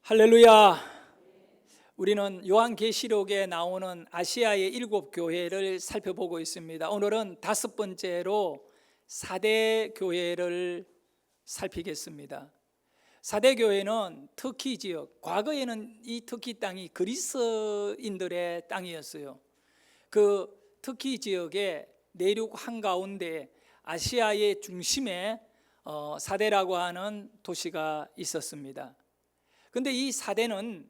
할렐루야. 우리는 요한계시록에 나오는 아시아의 7 교회를 살펴보고 있습니다. 오늘은 5번째로 사대 교회를 살피겠습니다. 사대 교회는 터키 지역, 과거에는 이 터키 땅이 그리스인들의 땅이었어요. 그 터키 지역의 내륙 한가운데 아시아의 중심에 사대라고 하는 도시가 있었습니다. 그런데 이 사대는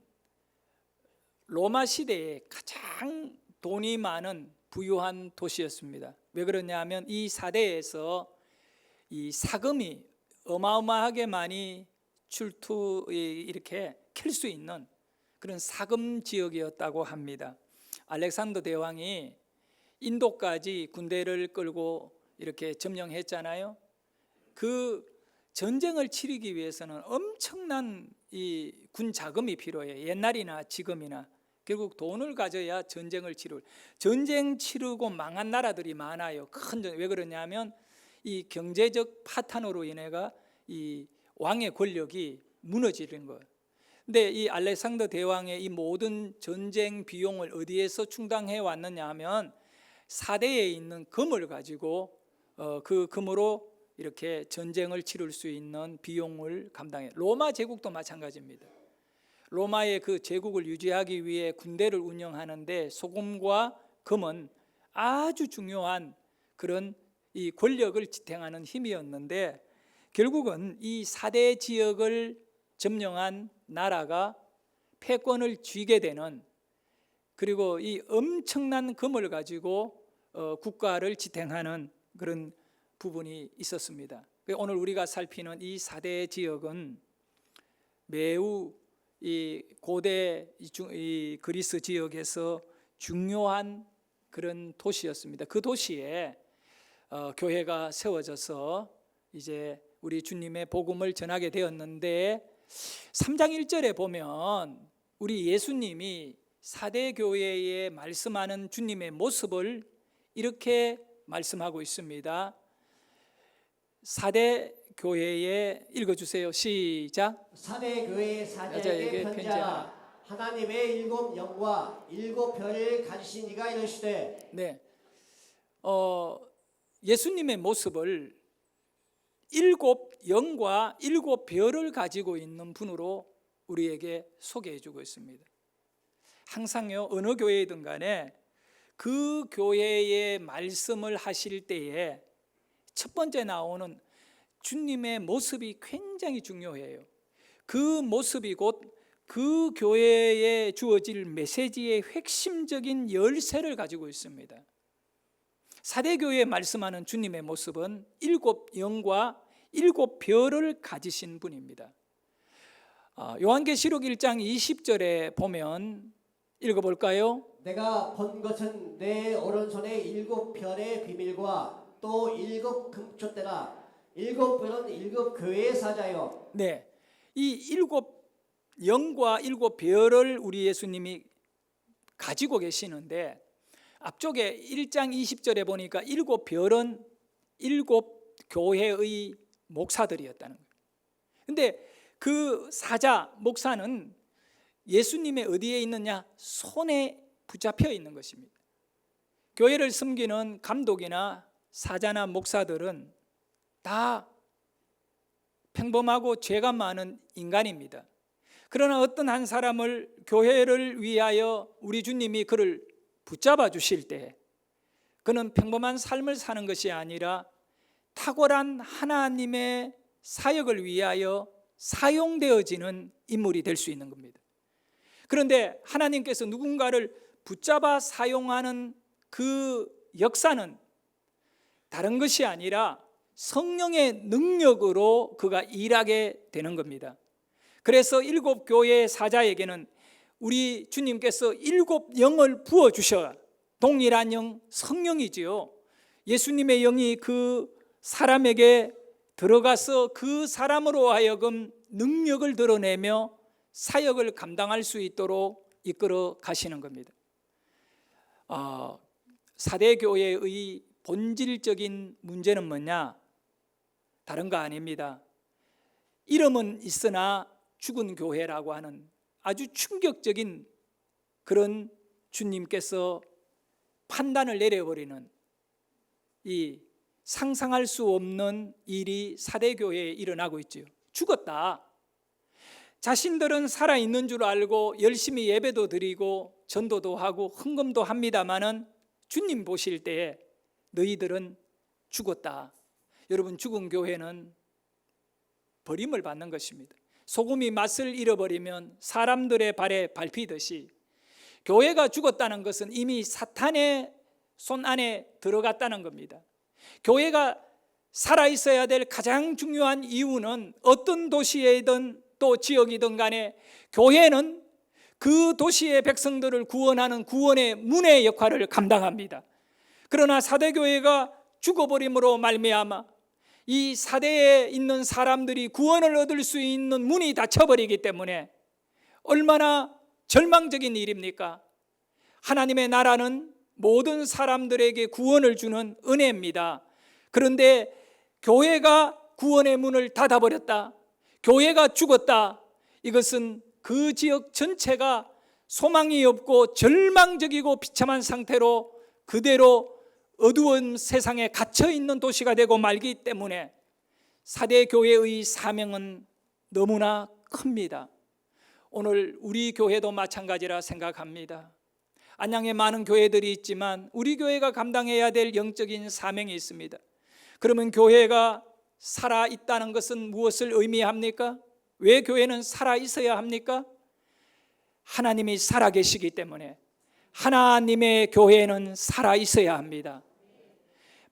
로마 시대에 가장 돈이 많은 부유한 도시였습니다. 왜 그러냐면 이 사대에서 이 사금이 어마어마하게 많이 이렇게 캘 수 있는 그런 사금 지역이었다고 합니다. 알렉산더 대왕이 인도까지 군대를 끌고 이렇게 점령했잖아요. 그 전쟁을 치르기 위해서는 엄청난 이 군 자금이 필요해요. 옛날이나 지금이나 결국 돈을 가져야 전쟁을 전쟁 치르고 망한 나라들이 많아요. 왜 그러냐면 이 경제적 파탄으로 인해가 이 왕의 권력이 무너지는 거예요. 근데 이 알렉산더 대왕의 이 모든 전쟁 비용을 어디에서 충당해 왔느냐 하면 사대에 있는 금을 가지고 그 금으로 이렇게 전쟁을 치를 수 있는 비용을 감당해. 로마 제국도 마찬가지입니다. 로마의 그 제국을 유지하기 위해 군대를 운영하는데 소금과 금은 아주 중요한 그런 이 권력을 지탱하는 힘이었는데, 결국은 이 사대 지역을 점령한 나라가 패권을 쥐게 되는, 그리고 이 엄청난 금을 가지고 국가를 지탱하는 그런 부분이 있었습니다. 오늘 우리가 살피는 이 사대 지역은 매우 이 고대 이 그리스 지역에서 중요한 그런 도시였습니다. 그 도시에 교회가 세워져서 이제 우리 주님의 복음을 전하게 되었는데, 3장 1절에 보면 우리 예수님이 사대 교회에 말씀하는 주님의 모습을 이렇게 말씀하고 있습니다. 사대 교회에 읽어주세요. 시작. 사대 교회 사자에게 편지하라. 하나님의 7 영과 7 별을 가지신 이가 이르시되. 네, 예수님의 모습을 7 영과 7 별을 가지고 있는 분으로 우리에게 소개해 주고 있습니다. 항상요, 어느 교회이든 간에 그 교회의 말씀을 하실 때에 첫 번째 나오는 주님의 모습이 굉장히 중요해요. 그 모습이 곧 그 교회에 주어질 메시지의 핵심적인 열쇠를 가지고 있습니다. 사대교회에 말씀하는 주님의 모습은 7 영과 7 별을 가지신 분입니다. 요한계시록 1장 20절에 보면 읽어볼까요? 내가 본 것은 내 오른손에 7 별의 비밀과 또 7 금촛대라. 7 별은 7 교회의 사자요. 네, 이 7 영과 7 별을 우리 예수님이 가지고 계시는데, 앞쪽에 1장 20절에 보니까 7 별은 7 교회의 목사들이었다는 거예요. 근데 그 사자, 목사는 예수님의 어디에 있느냐? 손에 붙잡혀 있는 것입니다. 교회를 섬기는 감독이나 사자나 목사들은 다 평범하고 죄가 많은 인간입니다. 그러나 어떤 한 사람을 교회를 위하여 우리 주님이 그를 붙잡아 주실 때, 그는 평범한 삶을 사는 것이 아니라 탁월한 하나님의 사역을 위하여 사용되어지는 인물이 될 수 있는 겁니다. 그런데 하나님께서 누군가를 붙잡아 사용하는 그 역사는 다른 것이 아니라 성령의 능력으로 그가 일하게 되는 겁니다. 그래서 7 교회의 사자에게는 우리 주님께서 7 영을 부어주셔. 동일한 영, 성령이지요. 예수님의 영이 그 사람에게 들어가서 그 사람으로 하여금 능력을 드러내며 사역을 감당할 수 있도록 이끌어 가시는 겁니다. 사대교회의 본질적인 문제는 뭐냐? 다른 거 아닙니다. 이름은 있으나 죽은 교회라고 하는 아주 충격적인 그런 주님께서 판단을 내려버리는 이 상상할 수 없는 일이 사대교회에 일어나고 있지요. 죽었다. 자신들은 살아있는 줄 알고 열심히 예배도 드리고 전도도 하고 헌금도 합니다마는 주님 보실 때에 너희들은 죽었다. 여러분, 죽은 교회는 버림을 받는 것입니다. 소금이 맛을 잃어버리면 사람들의 발에 밟히듯이 교회가 죽었다는 것은 이미 사탄의 손 안에 들어갔다는 겁니다. 교회가 살아있어야 될 가장 중요한 이유는 어떤 도시이든 또 지역이든 간에 교회는 그 도시의 백성들을 구원하는 구원의 문의 역할을 감당합니다. 그러나 사대교회가 죽어버림으로 말미암아 이 사대에 있는 사람들이 구원을 얻을 수 있는 문이 닫혀버리기 때문에 얼마나 절망적인 일입니까? 하나님의 나라는 모든 사람들에게 구원을 주는 은혜입니다. 그런데 교회가 구원의 문을 닫아버렸다, 교회가 죽었다, 이것은 그 지역 전체가 소망이 없고 절망적이고 비참한 상태로 그대로 어두운 세상에 갇혀있는 도시가 되고 말기 때문에 사대교회의 사명은 너무나 큽니다. 오늘 우리 교회도 마찬가지라 생각합니다. 안양에 많은 교회들이 있지만 우리 교회가 감당해야 될 영적인 사명이 있습니다. 그러면 교회가 살아있다는 것은 무엇을 의미합니까? 왜 교회는 살아있어야 합니까? 하나님이 살아계시기 때문에 하나님의 교회는 살아있어야 합니다.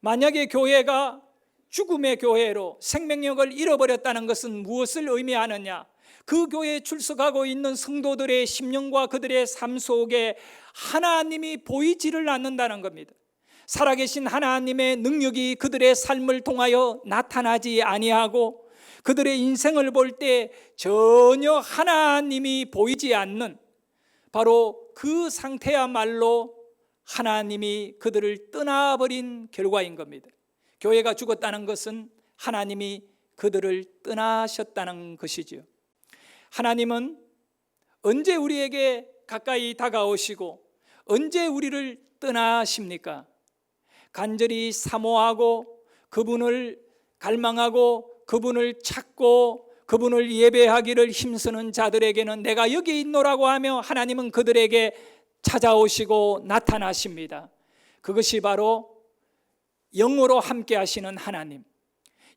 만약에 교회가 죽음의 교회로 생명력을 잃어버렸다는 것은 무엇을 의미하느냐? 그 교회에 출석하고 있는 성도들의 심령과 그들의 삶 속에 하나님이 보이지를 않는다는 겁니다. 살아계신 하나님의 능력이 그들의 삶을 통하여 나타나지 아니하고 그들의 인생을 볼 때 전혀 하나님이 보이지 않는 바로 그 상태야말로 하나님이 그들을 떠나버린 결과인 겁니다. 교회가 죽었다는 것은 하나님이 그들을 떠나셨다는 것이지요. 하나님은 언제 우리에게 가까이 다가오시고 언제 우리를 떠나십니까? 간절히 사모하고 그분을 갈망하고 그분을 찾고 그분을 예배하기를 힘쓰는 자들에게는 내가 여기 있노라고 하며 하나님은 그들에게 찾아오시고 나타나십니다. 그것이 바로 영으로 함께 하시는 하나님,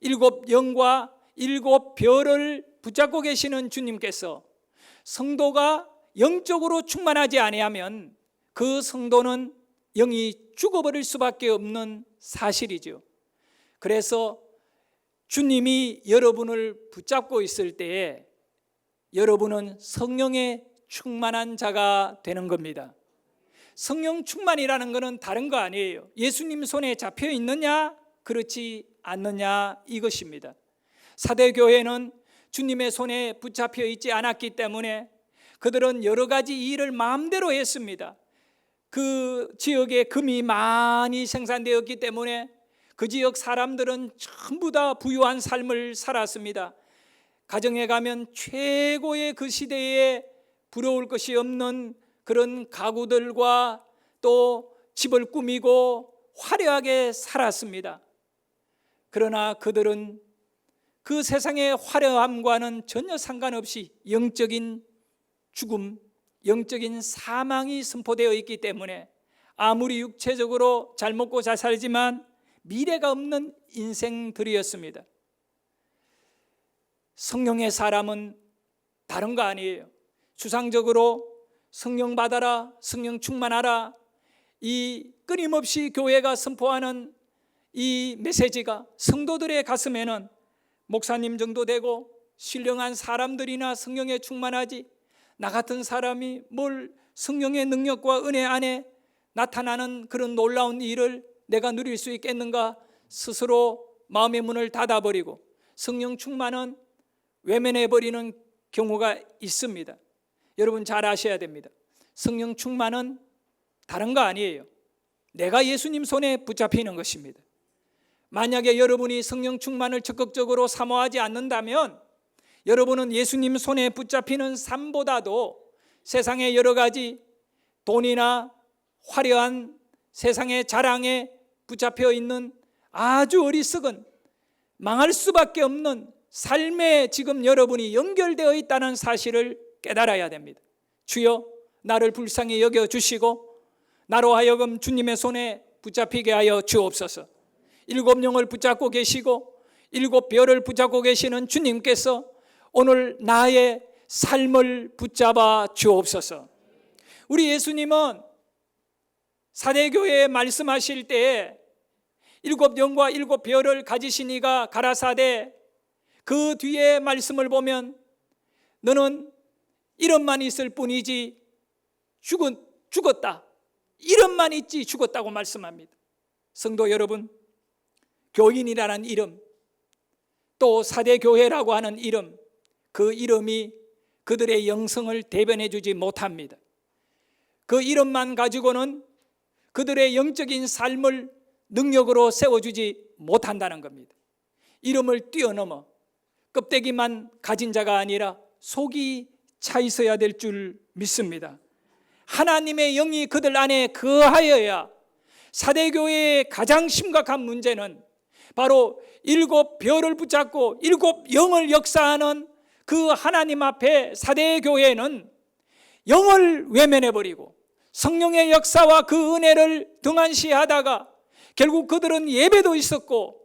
7 영과 7 별을 붙잡고 계시는 주님께서 성도가 영적으로 충만하지 아니하면 그 성도는 영이 죽어버릴 수밖에 없는 사실이죠. 그래서 주님이 여러분을 붙잡고 있을 때에 여러분은 성령에 충만한 자가 되는 겁니다. 성령 충만이라는 것은 다른 거 아니에요. 예수님 손에 잡혀 있느냐 그렇지 않느냐 이것입니다. 사대교회는 주님의 손에 붙잡혀 있지 않았기 때문에 그들은 여러 가지 일을 마음대로 했습니다. 그 지역에 금이 많이 생산되었기 때문에 그 지역 사람들은 전부 다 부유한 삶을 살았습니다. 가정에 가면 최고의 그 시대에 부러울 것이 없는 그런 가구들과 또 집을 꾸미고 화려하게 살았습니다. 그러나 그들은 그 세상의 화려함과는 전혀 상관없이 영적인 죽음, 영적인 사망이 선포되어 있기 때문에 아무리 육체적으로 잘 먹고 잘 살지만 미래가 없는 인생들이었습니다. 성령의 사람은 다른 거 아니에요. 추상적으로 성령 받아라, 성령 충만하라, 이 끊임없이 교회가 선포하는 이 메시지가 성도들의 가슴에는 목사님 정도 되고 신령한 사람들이나 성령에 충만하지 나 같은 사람이 뭘 성령의 능력과 은혜 안에 나타나는 그런 놀라운 일을 내가 누릴 수 있겠는가 스스로 마음의 문을 닫아버리고 성령 충만은 외면해버리는 경우가 있습니다. 여러분 잘 아셔야 됩니다. 성령 충만은 다른 거 아니에요. 내가 예수님 손에 붙잡히는 것입니다. 만약에 여러분이 성령 충만을 적극적으로 사모하지 않는다면 여러분은 예수님 손에 붙잡히는 삶보다도 세상의 여러 가지 돈이나 화려한 세상의 자랑에 붙잡혀 있는 아주 어리석은 망할 수밖에 없는 삶에 지금 여러분이 연결되어 있다는 사실을 깨달아야 됩니다. 주여, 나를 불쌍히 여겨주시고 나로 하여금 주님의 손에 붙잡히게 하여 주옵소서. 7영을 붙잡고 계시고 7별을 붙잡고 계시는 주님께서 오늘 나의 삶을 붙잡아 주옵소서. 우리 예수님은 사대교회에 말씀하실 때에 7영과 7별을 가지신 이가 가라사대, 그 뒤에 말씀을 보면 너는 이름만 있을 뿐이지 죽었다, 이름만 있지 죽었다고 말씀합니다. 성도 여러분, 교인이라는 이름, 또 사대교회라고 하는 이름, 그 이름이 그들의 영성을 대변해 주지 못합니다. 그 이름만 가지고는 그들의 영적인 삶을 능력으로 세워주지 못한다는 겁니다. 이름을 뛰어넘어 껍데기만 가진 자가 아니라 속이 차 있어야 될 줄 믿습니다. 하나님의 영이 그들 안에 거하여야. 사대교회의 가장 심각한 문제는 바로 7별을 붙잡고 7영을 역사하는 그 하나님 앞에 사대교회는 영을 외면해버리고 성령의 역사와 그 은혜를 등한시하다가 결국 그들은 예배도 있었고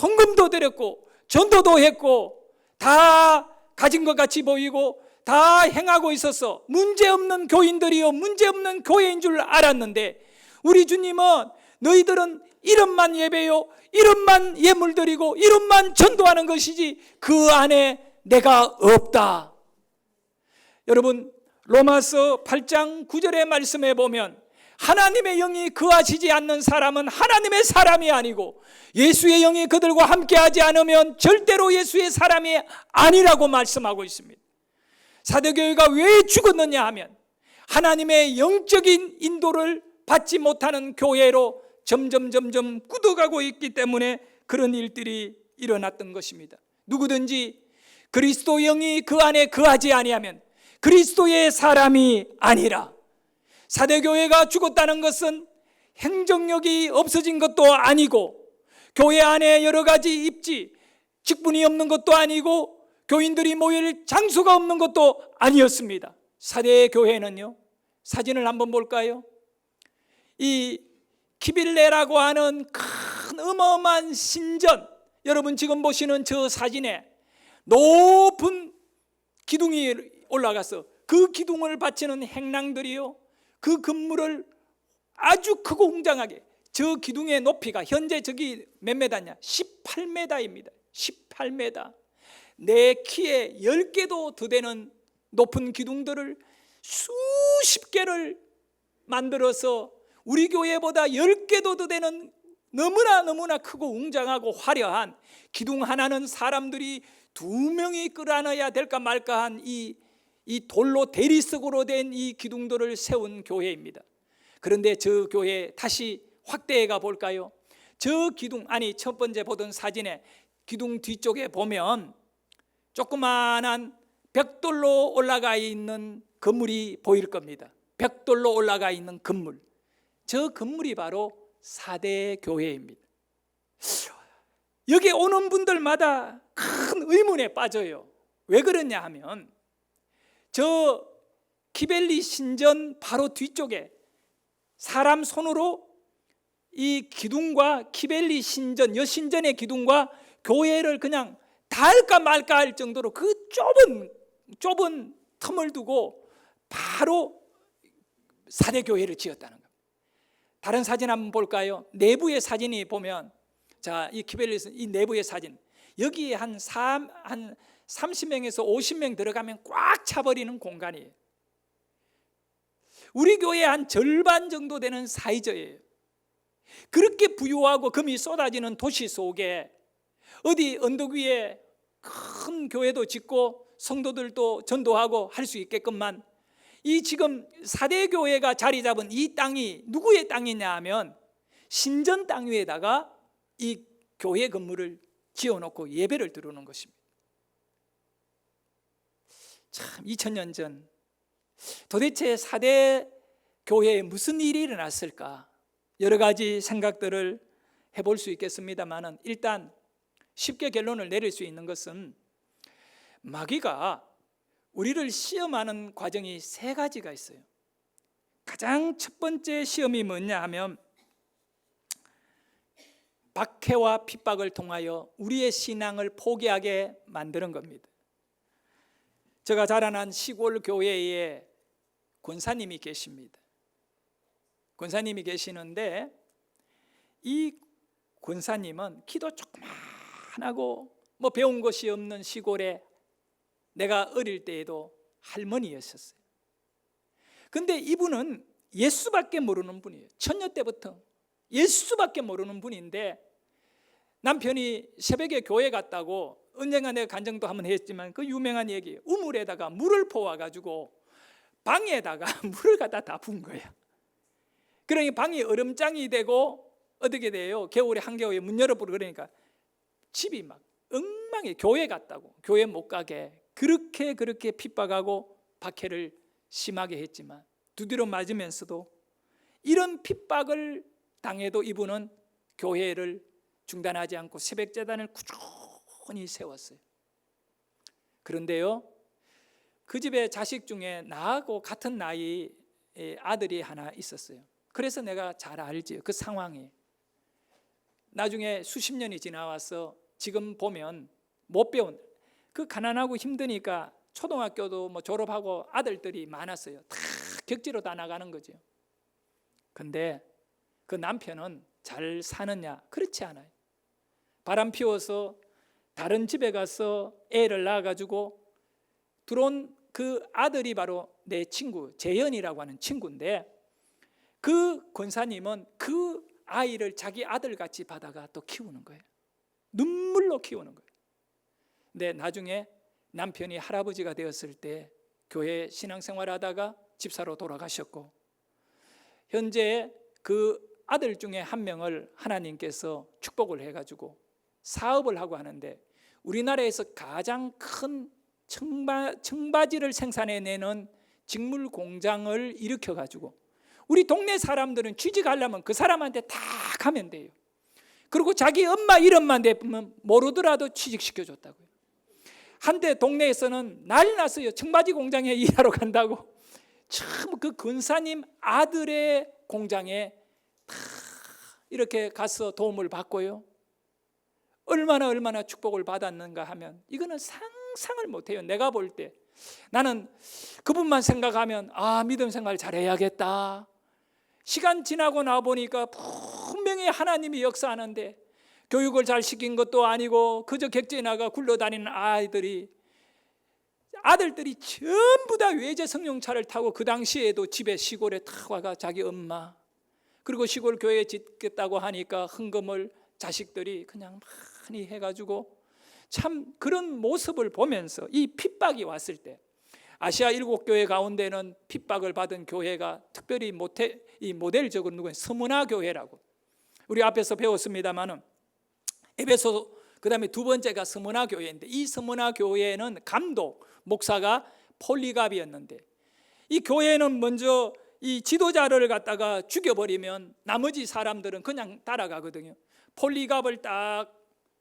헌금도 드렸고 전도도 했고 다 가진 것 같이 보이고 다 행하고 있어서 문제없는 교인들이요 문제없는 교회인 줄 알았는데, 우리 주님은 너희들은 이름만 예배요, 이름만 예물 드리고 이름만 전도하는 것이지 그 안에 내가 없다. 여러분, 로마서 8장 9절의 말씀에 보면 하나님의 영이 거하시지 않는 사람은 하나님의 사람이 아니고 예수의 영이 그들과 함께하지 않으면 절대로 예수의 사람이 아니라고 말씀하고 있습니다. 사대교회가 왜 죽었느냐 하면 하나님의 영적인 인도를 받지 못하는 교회로 점점 굳어가고 있기 때문에 그런 일들이 일어났던 것입니다. 누구든지 그리스도 영이 그 안에 거하지 아니하면 그리스도의 사람이 아니라. 사대교회가 죽었다는 것은 행정력이 없어진 것도 아니고 교회 안에 여러 가지 입지, 직분이 없는 것도 아니고 교인들이 모일 장소가 없는 것도 아니었습니다. 사대교회는요, 사진을 한번 볼까요? 이 키빌레라고 하는 큰 어마어마한 신전, 여러분 지금 보시는 저 사진에 높은 기둥이 올라가서 그 기둥을 받치는 행랑들이요, 그 건물을 아주 크고 웅장하게, 저 기둥의 높이가 현재 저기 몇 메다냐? 18m입니다. 18m. 내 키에 10개도 더 되는 높은 기둥들을 수십 개를 만들어서 우리 교회보다 10개도 더 되는 너무나 크고 웅장하고 화려한 기둥 하나는 사람들이 2명이 끌어안아야 될까 말까한 이 돌로 대리석으로 된 이 기둥들을 세운 교회입니다. 그런데 저 교회 다시 확대해 가 볼까요? 저 기둥, 아니 첫 번째 보던 사진에 기둥 뒤쪽에 보면 조그만한 벽돌로 올라가 있는 건물이 보일 겁니다. 벽돌로 올라가 있는 건물, 저 건물이 바로 사대교회입니다. 여기 오는 분들마다 큰 의문에 빠져요. 왜 그러냐 하면 저 키벨리 신전 바로 뒤쪽에 사람 손으로 이 기둥과 키벨리 신전, 여신전의 기둥과 교회를 그냥 닿을까 말까 할 정도로 그 좁은 틈을 두고 바로 사대교회를 지었다는 겁니다. 다른 사진 한번 볼까요? 내부의 사진이 보면, 자, 이 키벨리 이 내부의 사진, 여기에 한 30명에서 50명 들어가면 꽉 차버리는 공간이에요. 우리 교회의 한 절반 정도 되는 사이즈예요. 그렇게 부유하고 금이 쏟아지는 도시 속에 어디 언덕 위에 큰 교회도 짓고 성도들도 전도하고 할 수 있게끔만 이 지금 사대교회가 자리 잡은 이 땅이 누구의 땅이냐 하면 신전 땅 위에다가 이 교회 건물을 지어놓고 예배를 드리는 것입니다. 참 2000년 전 도대체 4대 교회에 무슨 일이 일어났을까? 여러 가지 생각들을 해볼 수 있겠습니다만, 일단 쉽게 결론을 내릴 수 있는 것은 마귀가 우리를 시험하는 과정이 3가지가 있어요. 가장 첫 번째 시험이 뭐냐 하면 박해와 핍박을 통하여 우리의 신앙을 포기하게 만드는 겁니다. 제가 자라난 시골 교회에 권사님이 계십니다. 권사님이 계시는데 이 권사님은 키도 조그만하고 뭐 배운 것이 없는 시골에 내가 어릴 때에도 할머니였었어요. 근데 이분은 예수밖에 모르는 분이에요. 천녀 때부터 예수밖에 모르는 분인데, 남편이 새벽에 교회 갔다고, 언젠가 내가 간증도 한번 했지만 그 유명한 얘기, 우물에다가 물을 퍼와가지고 방에다가 물을 갖다 다 분 거야. 그러니 방이 얼음장이 되고 어떻게 돼요? 겨울에 한겨울에 문 열어보고, 그러니까 집이 막 엉망이, 교회 갔다고 교회 못 가게 그렇게 핍박하고 박해를 심하게 했지만, 두드려 맞으면서도 이런 핍박을 당해도 이분은 교회를 중단하지 않고 새벽재단을 꾸준히 세웠어요. 그런데요, 그 집에 자식 중에 나하고 같은 나이의 아들이 하나 있었어요. 그래서 내가 잘 알지, 그 상황이. 나중에 수십 년이 지나와서 지금 보면 못 배운, 그 가난하고 힘드니까 초등학교도 뭐 졸업하고 아들들이 많았어요. 다 격지로 다 나가는 거죠. 근데 그 남편은 잘 사느냐? 그렇지 않아요. 바람 피워서 다른 집에 가서 애를 낳아가지고 들어온 그 아들이 바로 내 친구 재현이라고 하는 친구인데, 그 권사님은 그 아이를 자기 아들같이 받아가 또 키우는 거예요. 눈물로 키우는 거예요. 근데 나중에 남편이 할아버지가 되었을 때 교회 신앙생활 하다가 집사로 돌아가셨고, 현재 그 아들 중에 한 명을 하나님께서 축복을 해가지고 사업을 하고 하는데, 우리나라에서 가장 큰 청바지를 생산해내는 직물 공장을 일으켜가지고, 우리 동네 사람들은 취직하려면 그 사람한테 다 가면 돼요. 그리고 자기 엄마 이름만 대면 모르더라도 취직시켜줬다고요. 한때 동네에서는 난리 났어요. 청바지 공장에 일하러 간다고. 참 그 권사님 아들의 공장에 다 이렇게 가서 도움을 받고요. 얼마나 축복을 받았는가 하면 이거는 상상을 못해요. 내가 볼 때 나는 그분만 생각하면 믿음 생활 잘해야겠다. 시간 지나고 나보니까 분명히 하나님이 역사하는데, 교육을 잘 시킨 것도 아니고 그저 객지에 나가 굴러다니는 아들들이 전부 다 외제 승용차를 타고, 그 당시에도 집에 시골에 탁 와가 자기 엄마, 그리고 시골 교회에 짓겠다고 하니까 헌금을 자식들이 그냥 많이 해가지고, 참 그런 모습을 보면서 이 핍박이 왔을 때, 아시아 7교회 가운데는 핍박을 받은 교회가 특별히 이 모델적으로 누구예요? 서문화 교회라고 우리 앞에서 배웠습니다만은, 에베소 그 다음에 두 번째가 서문화 교회인데, 이 서문화 교회는 감독 목사가 폴리갑이었는데, 이 교회는 먼저 이 지도자를 갖다가 죽여버리면 나머지 사람들은 그냥 따라가거든요. 폴리갑을 딱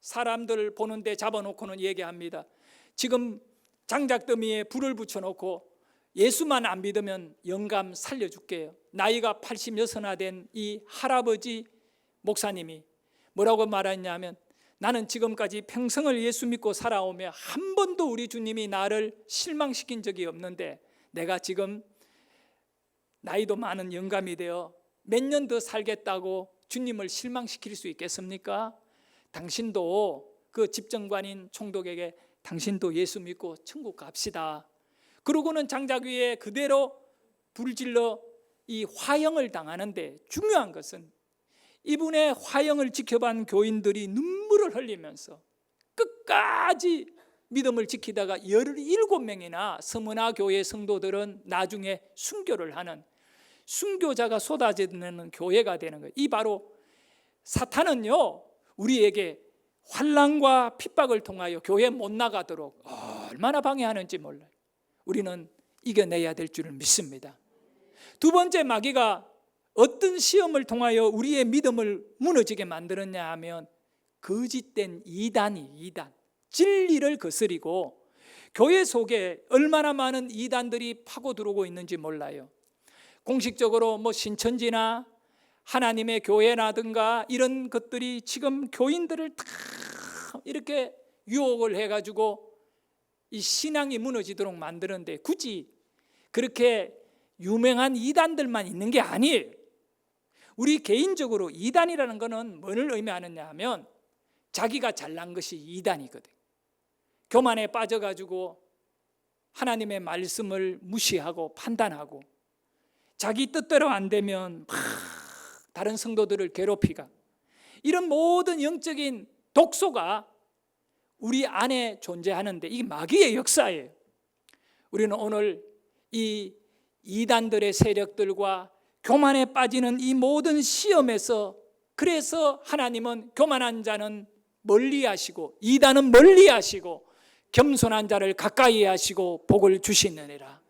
사람들 보는데 잡아놓고는 얘기합니다. 지금 장작더미에 불을 붙여놓고 예수만 안 믿으면 영감 살려줄게요. 나이가 86나 된 이 할아버지 목사님이 뭐라고 말했냐면, 나는 지금까지 평생을 예수 믿고 살아오며 한 번도 우리 주님이 나를 실망시킨 적이 없는데, 내가 지금 나이도 많은 영감이 되어 몇 년 더 살겠다고 주님을 실망시킬 수 있겠습니까? 당신도 그 집정관인 총독에게 당신도 예수 믿고 천국 갑시다. 그러고는 장작 위에 그대로 불질러 이 화형을 당하는데, 중요한 것은 이분의 화형을 지켜본 교인들이 눈물을 흘리면서 끝까지 믿음을 지키다가 17명이나 서문화 교회 성도들은 나중에 순교를 하는, 순교자가 쏟아지는 교회가 되는 거예요. 이 바로 사탄은요, 우리에게 환난과 핍박을 통하여 교회 못 나가도록 얼마나 방해하는지 몰라요. 우리는 이겨내야 될 줄을 믿습니다. 두 번째, 마귀가 어떤 시험을 통하여 우리의 믿음을 무너지게 만들었냐 하면 거짓된 이단, 진리를 거스리고 교회 속에 얼마나 많은 이단들이 파고 들어오고 있는지 몰라요. 공식적으로 신천지나 하나님의 교회라든가 이런 것들이 지금 교인들을 다 이렇게 유혹을 해가지고 이 신앙이 무너지도록 만드는데, 굳이 그렇게 유명한 이단들만 있는 게 아니에요. 우리 개인적으로 이단이라는 것은 뭘 의미하느냐 하면 자기가 잘난 것이 이단이거든. 교만에 빠져가지고 하나님의 말씀을 무시하고 판단하고 자기 뜻대로 안 되면 막 다른 성도들을 괴롭히가, 이런 모든 영적인 독소가 우리 안에 존재하는데 이게 마귀의 역사예요. 우리는 오늘 이 이단들의 세력들과 교만에 빠지는 이 모든 시험에서, 그래서 하나님은 교만한 자는 멀리 하시고 이단은 멀리 하시고 겸손한 자를 가까이 하시고 복을 주시느니라.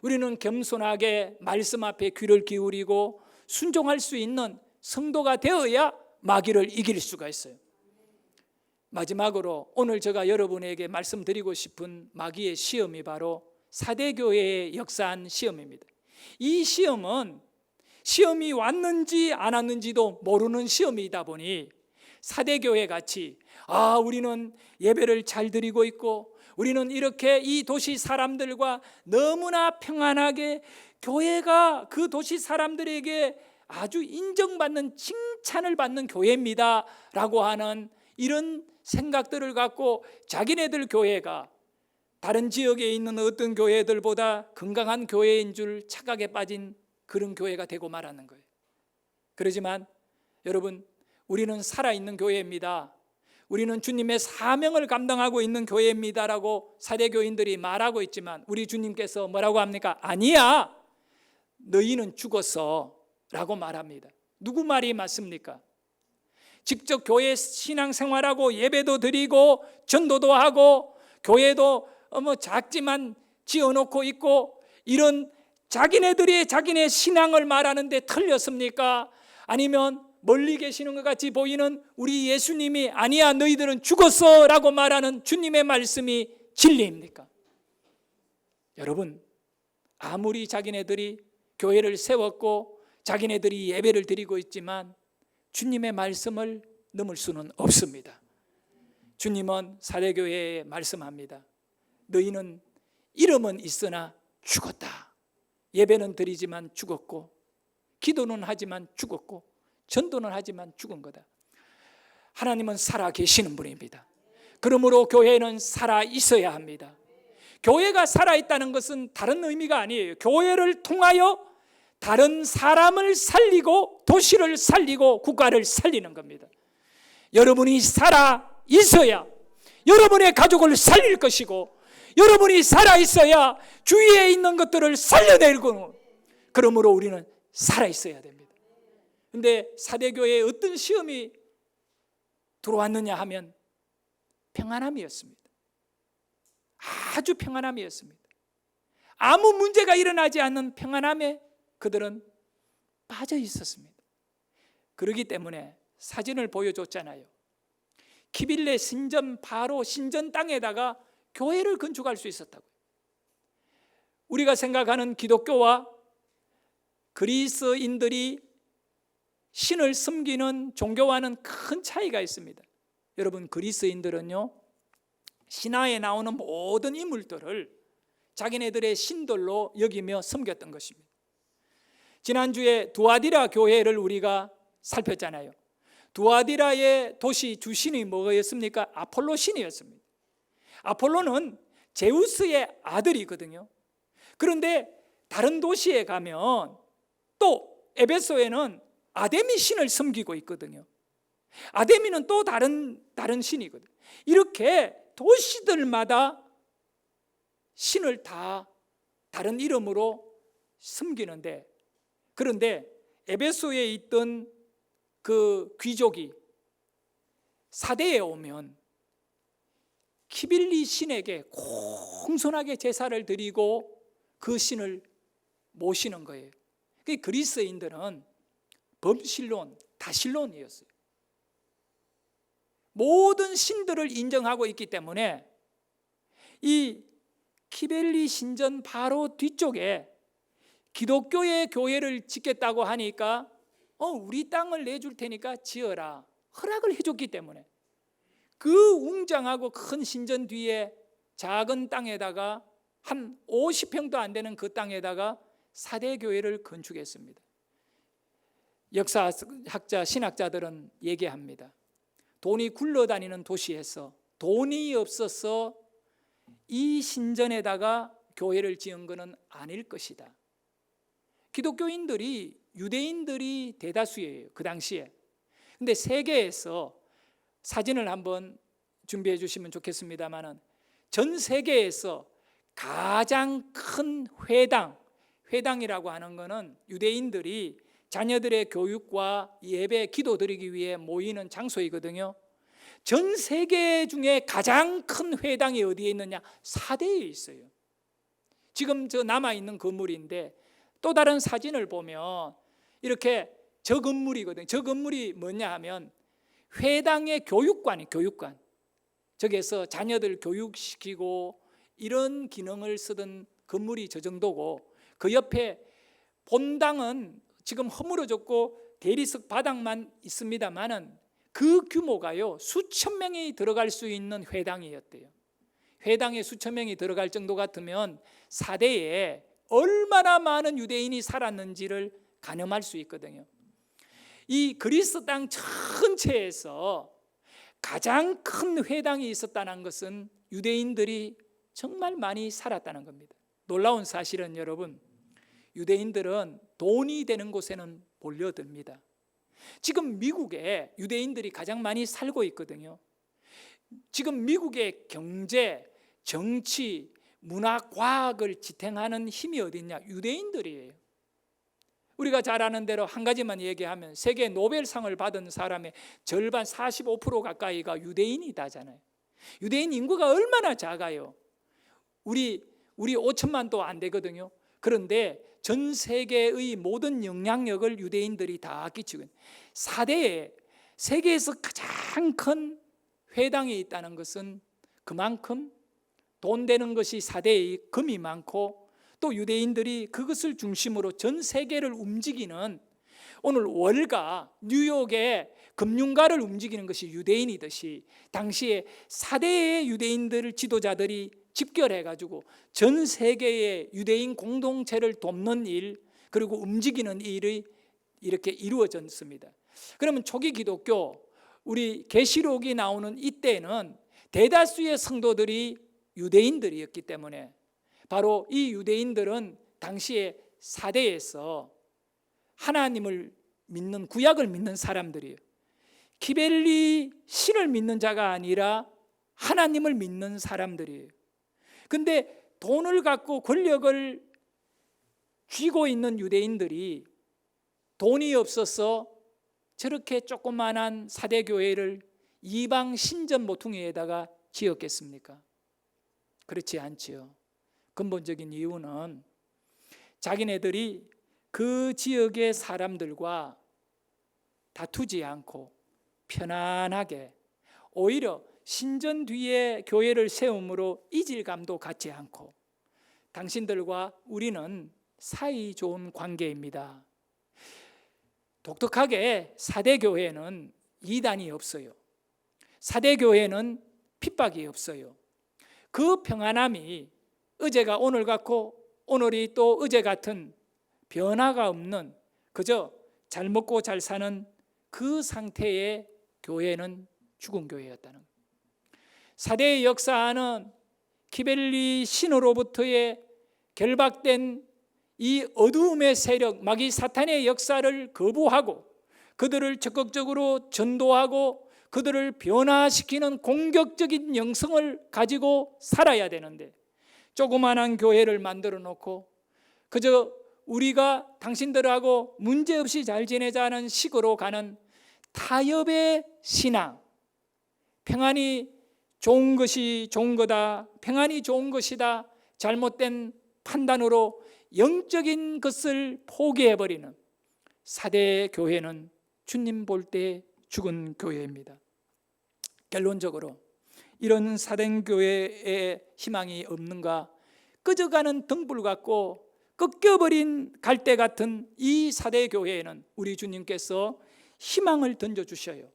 우리는 겸손하게 말씀 앞에 귀를 기울이고 순종할 수 있는 성도가 되어야 마귀를 이길 수가 있어요. 마지막으로 오늘 제가 여러분에게 말씀드리고 싶은 마귀의 시험이 바로 사대교회에 역사한 시험입니다. 이 시험은 시험이 왔는지 안 왔는지도 모르는 시험이다 보니 사대교회 같이 우리는 예배를 잘 드리고 있고 우리는 이렇게 이 도시 사람들과 너무나 평안하게 교회가 그 도시 사람들에게 아주 인정받는, 칭찬을 받는 교회입니다 라고 하는 이런 생각들을 갖고 자기네들 교회가 다른 지역에 있는 어떤 교회들보다 건강한 교회인 줄 착각에 빠진 그런 교회가 되고 말하는 거예요. 그러지만 여러분, 우리는 살아있는 교회입니다. 우리는 주님의 사명을 감당하고 있는 교회입니다라고 사대교인들이 말하고 있지만 우리 주님께서 뭐라고 합니까? 아니야, 너희는 죽었어 라고 말합니다. 누구 말이 맞습니까? 직접 교회 신앙생활하고 예배도 드리고 전도도 하고 교회도 작지만 지어놓고 있고 이런 자기네들이 자기네 신앙을 말하는데 틀렸습니까? 아니면 멀리 계시는 것 같이 보이는 우리 예수님이 아니야 너희들은 죽었어 라고 말하는 주님의 말씀이 진리입니까? 여러분, 아무리 자기네들이 교회를 세웠고 자기네들이 예배를 드리고 있지만 주님의 말씀을 넘을 수는 없습니다. 주님은 사대교회에 말씀합니다. 너희는 이름은 있으나 죽었다. 예배는 드리지만 죽었고 기도는 하지만 죽었고 전도는 하지만 죽은 거다. 하나님은 살아 계시는 분입니다. 그러므로 교회는 살아 있어야 합니다. 교회가 살아 있다는 것은 다른 의미가 아니에요. 교회를 통하여 다른 사람을 살리고 도시를 살리고 국가를 살리는 겁니다. 여러분이 살아 있어야 여러분의 가족을 살릴 것이고 여러분이 살아 있어야 주위에 있는 것들을 살려내고, 그러므로 우리는 살아 있어야 됩니다. 그런데 사대교회에 어떤 시험이 들어왔느냐 하면 평안함이었습니다. 아주 평안함이었습니다. 아무 문제가 일어나지 않는 평안함에 그들은 빠져 있었습니다. 그렇기 때문에 사진을 보여줬잖아요. 키빌레 신전, 바로 신전 땅에다가 교회를 건축할 수 있었다고요. 우리가 생각하는 기독교와 그리스인들이 신을 섬기는 종교와는 큰 차이가 있습니다. 여러분, 그리스인들은요, 신화에 나오는 모든 인물들을 자기네들의 신들로 여기며 섬겼던 것입니다. 지난주에 두아디라 교회를 우리가 살폈잖아요. 두아디라의 도시 주신이 뭐였습니까? 아폴로 신이었습니다. 아폴로는 제우스의 아들이거든요. 그런데 다른 도시에 가면 또 에베소에는 아데미 신을 섬기고 있거든요. 아데미는 또 다른 신이거든요. 이렇게 도시들마다 신을 다 다른 이름으로 섬기는데, 그런데 에베소에 있던 그 귀족이 사대에 오면 키빌리 신에게 공손하게 제사를 드리고 그 신을 모시는 거예요. 그 그리스인들은 범실론, 다실론이었어요. 모든 신들을 인정하고 있기 때문에 이 키벨리 신전 바로 뒤쪽에 기독교의 교회를 짓겠다고 하니까 우리 땅을 내줄 테니까 지어라 허락을 해줬기 때문에 그 웅장하고 큰 신전 뒤에 작은 땅에다가 한 50평도 안 되는 그 땅에다가 사대교회를 건축했습니다. 역사학자, 신학자들은 얘기합니다. 돈이 굴러다니는 도시에서 돈이 없어서 이 신전에다가 교회를 지은 것은 아닐 것이다. 기독교인들이, 유대인들이 대다수예요, 그 당시에. 근데 세계에서 사진을 한번 준비해 주시면 좋겠습니다만 전 세계에서 가장 큰 회당이라고 하는 것은 유대인들이 자녀들의 교육과 예배, 기도 드리기 위해 모이는 장소이거든요. 전 세계 중에 가장 큰 회당이 어디에 있느냐? 사대에 있어요. 지금 저 남아있는 건물인데 또 다른 사진을 보면 이렇게 저 건물이거든요. 저 건물이 뭐냐 하면 회당의 교육관이 교육관. 저기에서 자녀들 교육시키고 이런 기능을 쓰던 건물이 저 정도고 그 옆에 본당은 지금 허물어졌고 대리석 바닥만 있습니다만은 그 규모가요 수천 명이 들어갈 수 있는 회당이었대요. 회당에 수천 명이 들어갈 정도 같으면 사대에 얼마나 많은 유대인이 살았는지를 가늠할 수 있거든요. 이 그리스 땅 전체에서 가장 큰 회당이 있었다는 것은 유대인들이 정말 많이 살았다는 겁니다. 놀라운 사실은 여러분, 유대인들은 돈이 되는 곳에는 몰려듭니다. 지금 미국에 유대인들이 가장 많이 살고 있거든요. 지금 미국의 경제, 정치, 문화, 과학을 지탱하는 힘이 어디 있냐? 유대인들이에요. 우리가 잘 아는 대로 한 가지만 얘기하면 세계 노벨상을 받은 사람의 절반 45% 가까이가 유대인이다잖아요. 유대인 인구가 얼마나 작아요. 우리 5천만도 안 되거든요. 그런데 전 세계의 모든 영향력을 유대인들이 다 끼치고 있는 사대에 세계에서 가장 큰 회당이 있다는 것은 그만큼 돈 되는 것이 사대의 금이 많고 또 유대인들이 그것을 중심으로 전 세계를 움직이는 오늘 월가 뉴욕의 금융가를 움직이는 것이 유대인이듯이 당시에 사대의 유대인들 지도자들이 집결해가지고 전 세계의 유대인 공동체를 돕는 일 그리고 움직이는 일이 이렇게 이루어졌습니다. 그러면 초기 기독교 우리 계시록이 나오는 이때는 대다수의 성도들이 유대인들이었기 때문에 바로 이 유대인들은 당시에 사대에서 하나님을 믿는 구약을 믿는 사람들이에요. 키벨리 신을 믿는 자가 아니라 하나님을 믿는 사람들이에요. 근데 돈을 갖고 권력을 쥐고 있는 유대인들이 돈이 없어서 저렇게 조그만한 사대교회를 이방 신전 모퉁이에다가 지었겠습니까? 그렇지 않지요. 근본적인 이유는 자기네들이 그 지역의 사람들과 다투지 않고 편안하게 오히려 신전 뒤에 교회를 세움으로 이질감도 갖지 않고 당신들과 우리는 사이 좋은 관계입니다. 독특하게 사대교회는 이단이 없어요. 사대교회는 핍박이 없어요. 그 평안함이 어제가 오늘 같고 오늘이 또 어제 같은 변화가 없는 그저 잘 먹고 잘 사는 그 상태의 교회는 죽은 교회였다는 거예요. 사대의 역사는 키벨리 신으로부터의 결박된 이 어두움의 세력 마귀 사탄의 역사를 거부하고 그들을 적극적으로 전도하고 그들을 변화시키는 공격적인 영성을 가지고 살아야 되는데 조그만한 교회를 만들어 놓고 그저 우리가 당신들하고 문제없이 잘 지내자는 식으로 가는 타협의 신앙, 평안히 좋은 것이 좋은 거다, 평안이 좋은 것이다, 잘못된 판단으로 영적인 것을 포기해버리는 사대 교회는 주님 볼 때 죽은 교회입니다. 결론적으로 이런 사대 교회에 희망이 없는가, 꺼져가는 등불 같고 꺾여버린 갈대 같은 이 사대 교회에는 우리 주님께서 희망을 던져주셔요.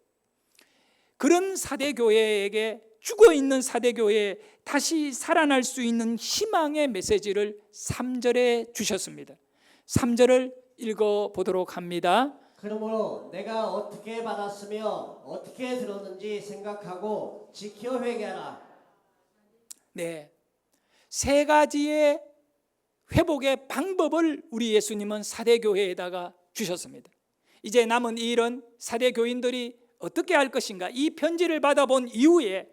그런 사대 교회에게, 죽어있는 사대 교회에 다시 살아날 수 있는 희망의 메시지를 3절에 주셨습니다. 3절을 읽어보도록 합니다. 그러므로 내가 어떻게 받았으며 어떻게 들었는지 생각하고 지켜 회개하라. 네, 세 가지의 회복의 방법을 우리 예수님은 사대교회에다가 주셨습니다. 이제 남은 이 일은 사대교인들이 어떻게 할 것인가. 이 편지를 받아본 이후에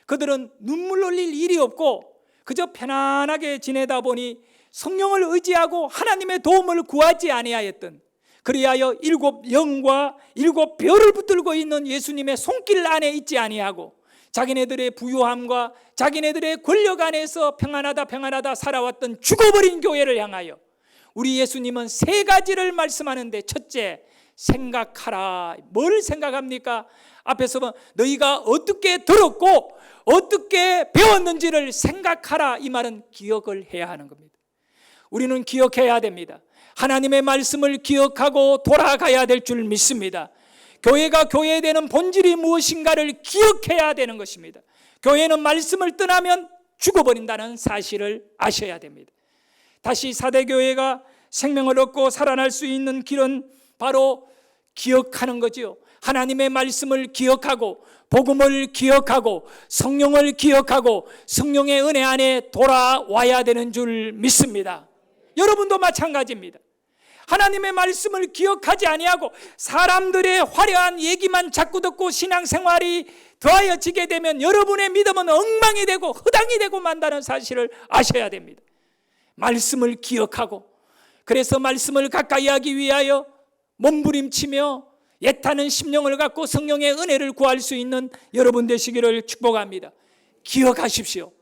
그들은 눈물 흘릴 일이 없고 그저 편안하게 지내다 보니 성령을 의지하고 하나님의 도움을 구하지 아니하였던, 그리하여 7 영과 7 별을 붙들고 있는 예수님의 손길 안에 있지 아니하고 자기네들의 부유함과 자기네들의 권력 안에서 평안하다 살아왔던 죽어버린 교회를 향하여 우리 예수님은 세 가지를 말씀하는데, 첫째, 생각하라. 뭘 생각합니까? 앞에서 너희가 어떻게 들었고 어떻게 배웠는지를 생각하라. 이 말은 기억을 해야 하는 겁니다. 우리는 기억해야 됩니다. 하나님의 말씀을 기억하고 돌아가야 될 줄 믿습니다. 교회가 교회되는 본질이 무엇인가를 기억해야 되는 것입니다. 교회는 말씀을 떠나면 죽어버린다는 사실을 아셔야 됩니다. 다시 사대교회가 생명을 얻고 살아날 수 있는 길은 바로 기억하는 거지요. 하나님의 말씀을 기억하고 복음을 기억하고 성령을 기억하고 성령의 은혜 안에 돌아와야 되는 줄 믿습니다. 여러분도 마찬가지입니다. 하나님의 말씀을 기억하지 아니하고 사람들의 화려한 얘기만 자꾸 듣고 신앙생활이 더하여지게 되면 여러분의 믿음은 엉망이 되고 허당이 되고 만다는 사실을 아셔야 됩니다. 말씀을 기억하고, 그래서 말씀을 가까이 하기 위하여 몸부림치며 애타는 심령을 갖고 성령의 은혜를 구할 수 있는 여러분 되시기를 축복합니다. 기억하십시오.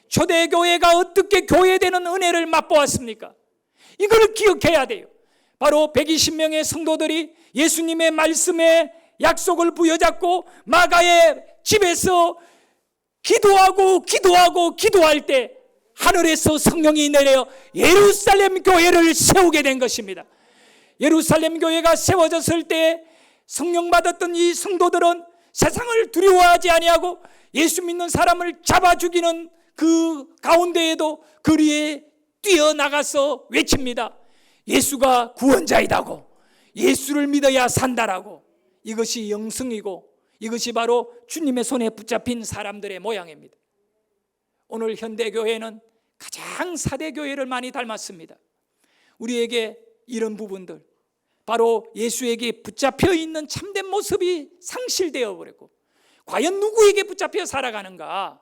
초대교회가 어떻게 교회되는 은혜를 맛보았습니까? 이걸 기억해야 돼요. 바로 120명의 성도들이 예수님의 말씀에 약속을 부여잡고 마가의 집에서 기도할 때 하늘에서 성령이 내려 예루살렘 교회를 세우게 된 것입니다. 예루살렘 교회가 세워졌을 때 성령 받았던 이 성도들은 세상을 두려워하지 아니하고 예수 믿는 사람을 잡아 죽이는 그 가운데에도 거리에 뛰어나가서 외칩니다. 예수가 구원자이다고, 예수를 믿어야 산다라고. 이것이 영성이고 이것이 바로 주님의 손에 붙잡힌 사람들의 모양입니다. 오늘 현대교회는 가장 사대교회를 많이 닮았습니다. 우리에게 이런 부분들, 바로 예수에게 붙잡혀 있는 참된 모습이 상실되어 버렸고, 과연 누구에게 붙잡혀 살아가는가?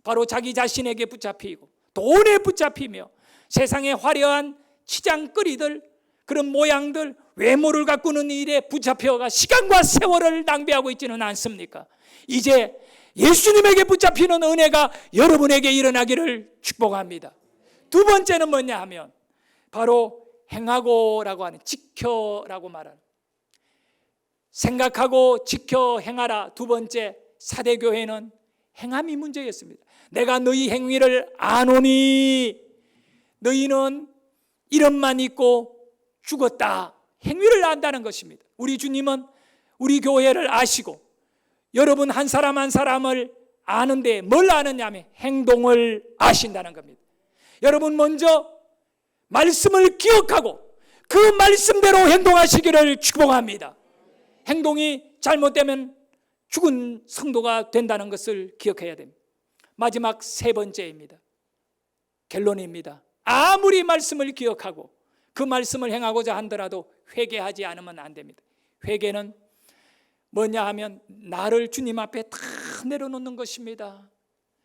바로 자기 자신에게 붙잡히고 돈에 붙잡히며 세상의 화려한 치장거리들, 그런 모양들, 외모를 가꾸는 일에 붙잡혀가 시간과 세월을 낭비하고 있지는 않습니까? 이제 예수님에게 붙잡히는 은혜가 여러분에게 일어나기를 축복합니다. 두 번째는 뭐냐 하면 바로 행하고라고 하는, 지켜라고 말하는, 생각하고 지켜 행하라. 두 번째, 사대교회는 행함이 문제였습니다. 내가 너희 행위를 아노니 너희는 이름만 있고 죽었다. 행위를 안다는 것입니다. 우리 주님은 우리 교회를 아시고 여러분 한 사람 한 사람을 아는데 뭘 아느냐면 행동을 아신다는 겁니다. 여러분 먼저 말씀을 기억하고 그 말씀대로 행동하시기를 축복합니다. 행동이 잘못되면 죽은 성도가 된다는 것을 기억해야 됩니다. 마지막 세 번째입니다. 결론입니다. 아무리 말씀을 기억하고 그 말씀을 행하고자 한더라도 회개하지 않으면 안 됩니다. 회개는 뭐냐 하면 나를 주님 앞에 다 내려놓는 것입니다.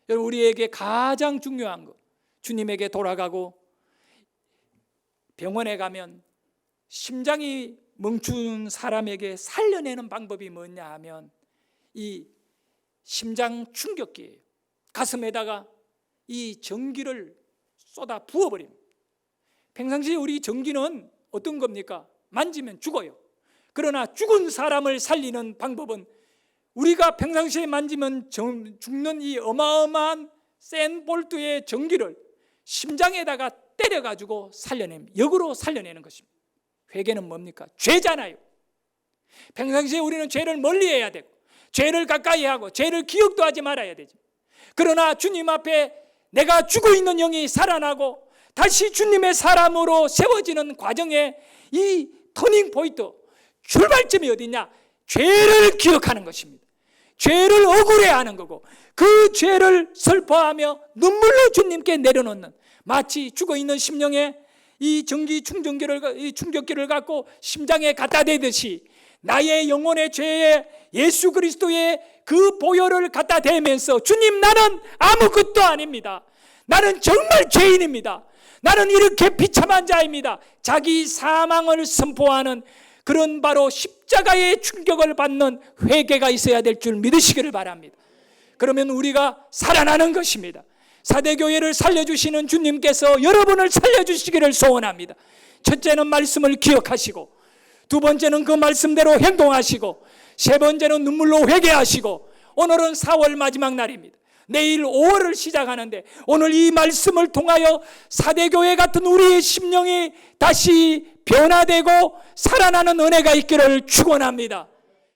여러분, 우리에게 가장 중요한 것, 주님에게 돌아가고 병원에 가면 심장이 멈춘 사람에게 살려내는 방법이 뭐냐 하면 이 심장 충격기예요. 가슴에다가 이 전기를 쏟아 부어버립니다. 평상시에 우리 전기는 어떤 겁니까? 만지면 죽어요. 그러나 죽은 사람을 살리는 방법은 우리가 평상시에 만지면 죽는 이 어마어마한 센 볼트의 전기를 심장에다가 때려가지고 살려냅니다. 역으로 살려내는 것입니다. 회개는 뭡니까? 죄잖아요. 평상시에 우리는 죄를 멀리해야 되고 죄를 가까이 하고 죄를 기억도 하지 말아야 되죠. 그러나 주님 앞에 내가 죽어있는 영이 살아나고 다시 주님의 사람으로 세워지는 과정에 이 터닝 포인트, 출발점이 어디냐? 죄를 기억하는 것입니다. 죄를 억울해하는 거고 그 죄를 슬퍼하며 눈물로 주님께 내려놓는, 마치 죽어있는 심령에 이 전기 충격기를 갖고 심장에 갖다 대듯이 나의 영혼의 죄에 예수 그리스도의 그 보혈을 갖다 대면서 주님, 나는 아무것도 아닙니다. 나는 정말 죄인입니다. 나는 이렇게 비참한 자입니다. 자기 사망을 선포하는 그런 바로 십자가의 충격을 받는 회개가 있어야 될 줄 믿으시기를 바랍니다. 그러면 우리가 살아나는 것입니다. 사대교회를 살려주시는 주님께서 여러분을 살려주시기를 소원합니다. 첫째는 말씀을 기억하시고, 두 번째는 그 말씀대로 행동하시고, 세 번째는 눈물로 회개하시고, 오늘은 4월 마지막 날입니다. 내일 5월을 시작하는데 오늘 이 말씀을 통하여 사대교회 같은 우리의 심령이 다시 변화되고 살아나는 은혜가 있기를 축원합니다.